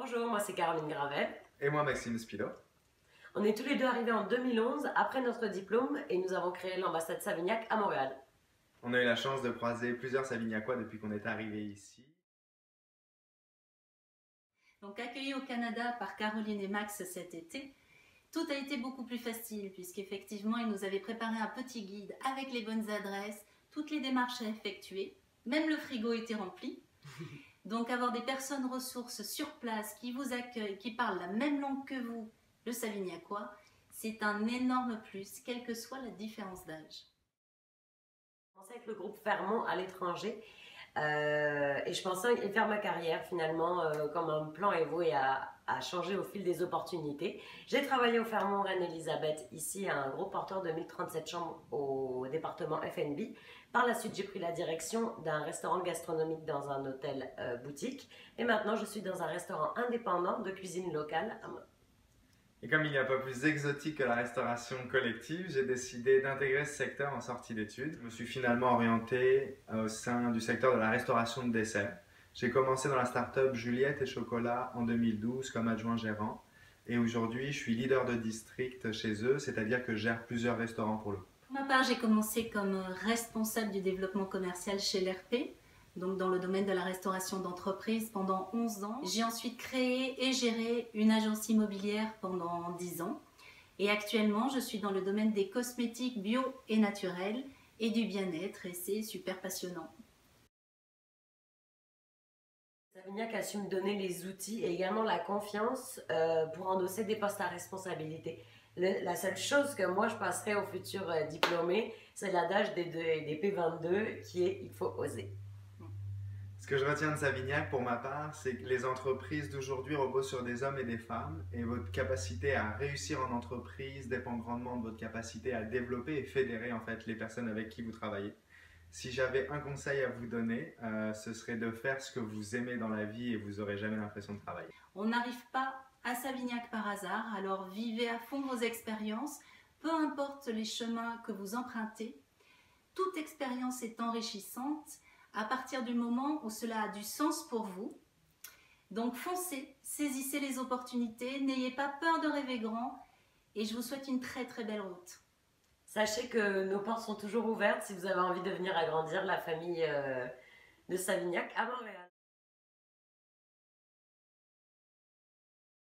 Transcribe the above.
Bonjour, moi c'est Caroline Gravel. Et moi, Maxime Spilo. On est tous les deux arrivés en 2011 après notre diplôme et nous avons créé l'ambassade Savignac à Montréal. On a eu la chance de croiser plusieurs Savignacois depuis qu'on est arrivé ici. Donc accueillis au Canada par Caroline et Max cet été, tout a été beaucoup plus facile puisqu'effectivement ils nous avaient préparé un petit guide avec les bonnes adresses, toutes les démarches à effectuer, même le frigo était rempli. Donc avoir des personnes ressources sur place qui vous accueillent, qui parlent la même langue que vous, le savignacois, c'est un énorme plus, quelle que soit la différence d'âge. Je commençais avec le groupe Fermont à l'étranger et je pensais y faire ma carrière finalement quand mon plan est voué à changer au fil des opportunités. J'ai travaillé au Fermont Reine-Élisabeth, ici un gros porteur de 1037 chambres au département F&B. Par la suite, j'ai pris la direction d'un restaurant gastronomique dans un hôtel boutique et maintenant je suis dans un restaurant indépendant de cuisine locale. Et comme il n'y a pas plus exotique que la restauration collective, j'ai décidé d'intégrer ce secteur en sortie d'études. Je me suis finalement orienté au sein du secteur de la restauration de dessert. J'ai commencé dans la start-up Juliette et Chocolat en 2012 comme adjoint gérant. Et aujourd'hui, je suis leader de district chez eux, c'est-à-dire que je gère plusieurs restaurants pour eux. Pour ma part, j'ai commencé comme responsable du développement commercial chez l'RP, donc dans le domaine de la restauration d'entreprise pendant 11 ans. J'ai ensuite créé et géré une agence immobilière pendant 10 ans. Et actuellement, je suis dans le domaine des cosmétiques bio et naturels et du bien-être et c'est super passionnant. Savignac a su me donner les outils et également la confiance pour endosser des postes à responsabilité. La seule chose que moi je passerai aux futurs diplômés, c'est l'adage des P22 qui est « il faut oser ». Ce que je retiens de Savignac pour ma part, c'est que les entreprises d'aujourd'hui reposent sur des hommes et des femmes et votre capacité à réussir en entreprise dépend grandement de votre capacité à développer et fédérer en fait les personnes avec qui vous travaillez. Si j'avais un conseil à vous donner, ce serait de faire ce que vous aimez dans la vie et vous n'aurez jamais l'impression de travailler. On n'arrive pas à Savignac par hasard, alors vivez à fond vos expériences, peu importe les chemins que vous empruntez. Toute expérience est enrichissante à partir du moment où cela a du sens pour vous. Donc foncez, saisissez les opportunités, n'ayez pas peur de rêver grand et je vous souhaite une très très belle route. Sachez que nos portes sont toujours ouvertes si vous avez envie de venir agrandir la famille de Savignac à Montréal.